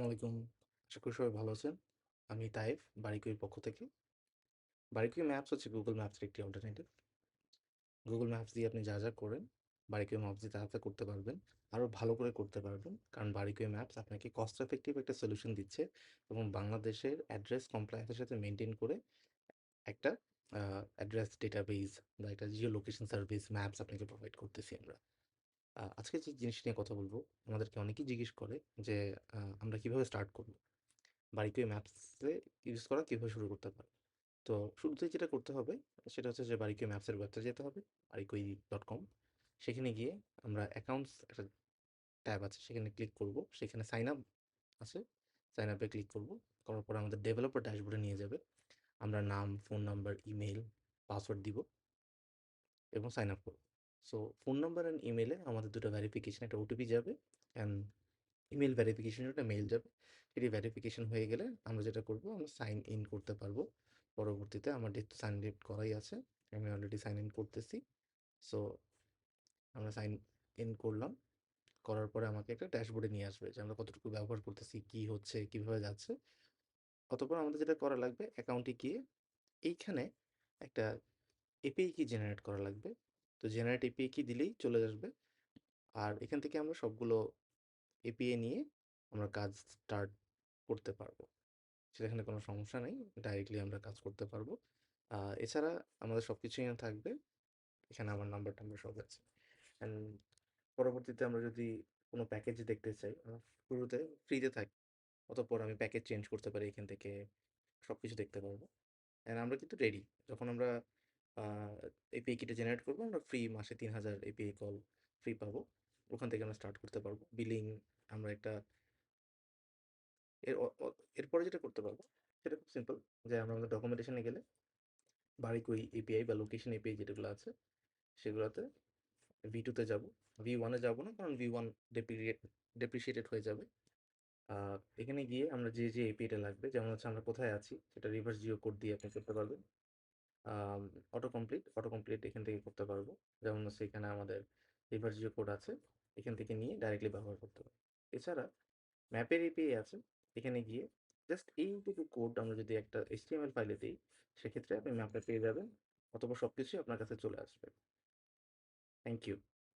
আলাইকুম। আশা করি সবাই ভালো আছেন। আমি তাইফ, বারিকুইর পক্ষ থেকে। বারিকুই ম্যাপস হচ্ছে Google ম্যাপসের একটি অল্টারনেটিভ। Google ম্যাপস দিয়ে আপনি যা করেন, বারিকুই ম্যাপস দিয়ে তা করতে পারবেন। আরও ভালো করে করতে পারবেন। কারণ বারিকুই ম্যাপস আপনাকে কস্ট এফেক্টিভ একটা সলিউশন দিচ্ছে এবং বাংলাদেশের অ্যাড্রেস কমপ্লায়েন্সের সাথে মেইনটেইন করে একটা অ্যাড্রেস ডেটাবেস বা একটা জিও লোকেশন সার্ভিস ম্যাপস আপনাকে প্রোভাইড করতেছি আমরা। আজকে যে জিনিস নিয়ে কথা বলব, আমাদেরকে অনেকেই জিজ্ঞেস করে যে আমরা কিভাবে স্টার্ট করব? বারিকুই ম্যাপসে ইউজ করা কীভাবে শুরু করতে পারে? তো শুরুতেই যেটা করতে হবে সেটা হচ্ছে যে বারিকুই ম্যাপসের ওয়েবসাইটে যেতে হবে, বারিকুই.com। সেখানে গিয়ে আমরা অ্যাকাউন্টস একটা ট্যাব আছে, সেখানে ক্লিক করব। সেখানে সাইন আপ আছে, সাইন আপে ক্লিক করব। করার পরে আমাদের ডেভেলপার ড্যাশবোর্ডে নিয়ে যাবে। আমরা নাম, ফোন নাম্বার, ইমেইল, পাসওয়ার্ড দিব এবং সাইন আপ করব। সো ফোন নাম্বার অ্যান্ড ইমেইলে আমাদের দুটো ভেরিফিকেশন, একটা ওটিপি যাবে অ্যান্ড ইমেল ভেরিফিকেশনের একটা মেইল যাবে। এটি ভেরিফিকেশন হয়ে গেলে আমরা যেটা করব, আমরা সাইন ইন করতে পারবো। পরবর্তীতে আমার যেহেতু সাইন ইন করাই আছে, আমি অলরেডি সাইন ইন করতেছি। সো আমরা সাইন ইন করলাম। করার পরে আমাকে একটা ড্যাশবোর্ডে নিয়ে আসবে যে আমরা কতটুকু ব্যবহার করতেছি, কি হচ্ছে, কিভাবে যাচ্ছে। অতঃপর আমাদের যেটা করা লাগবে, অ্যাকাউন্টে গিয়ে এইখানে একটা এপিআই কি জেনারেট করা লাগবে। তো জেনারেট এপিআই কি দিলেই চলে আসবে। আর এখান থেকে আমরা সবগুলো এপিআই নিয়ে আমরা কাজ স্টার্ট করতে পারবো। সেখানে কোনো সমস্যা নেই। ডাইরেক্টলি আমরা কাজ করতে পারবো। এছাড়া আমাদের সবকিছুই এখানে থাকবে। এখানে আমার নাম্বার-টাম্বার সব আছে। অ্যান্ড পরবর্তীতে আমরা যদি কোনো প্যাকেজ দেখতে চাই, শুরুতে ফ্রিতে থাকে। অতঃপর আমি প্যাকেজ চেঞ্জ করতে পারি, এখান থেকে সবকিছু দেখতে পারবো। অ্যান্ড আমরা কিন্তু রেডি। যখন আমরা আ এপিআই কিটা জেনারেট করবো, আমরা ফ্রি মাসে ৩,০০০ এপিআই কল ফ্রি পাবো। ওখান থেকে আমরা স্টার্ট করতে পারবো। বিলিং আমরা একটা এর অ অ এরপরে যেটা করতে পারবো, সেটা খুব সিম্পল, যে আমরা আমাদের ডকুমেন্টেশনে গেলে বারিকুই এপিআই বা লোকেশন এপিআই যেগুলো আছে, সেগুলোতে V2 তে যাবো। V1 এ যাবো না, কারণ V1 ডেপ্রিসিয়েটেড হয়ে যাবে। আ এখানে গিয়ে আমরা যে এপিআইটা লাগবে, যেমন হচ্ছে আমরা কোথায় আছি সেটা রিভার্স জিও কোড দিয়ে আপনি করতে পারবেন। আম অটো কমপ্লিট এখান থেকে করতে পারবো। যেমন হচ্ছে এখানে আমাদের রিভার্স জিও কোড আছে, এখান থেকে নিয়ে ডাইরেক্টলি ব্যবহার করতে পারবো। এছাড়া ম্যাপের এপিআই আছে, এখানে গিয়ে জাস্ট এইটুকু কোড আমরা যদি একটা HTML ফাইলে দিই, সেক্ষেত্রে আপনি ম্যাপটা পেয়ে যাবেন। অতঃপর সবকিছুই আপনার কাছে চলে আসবে। Thank you.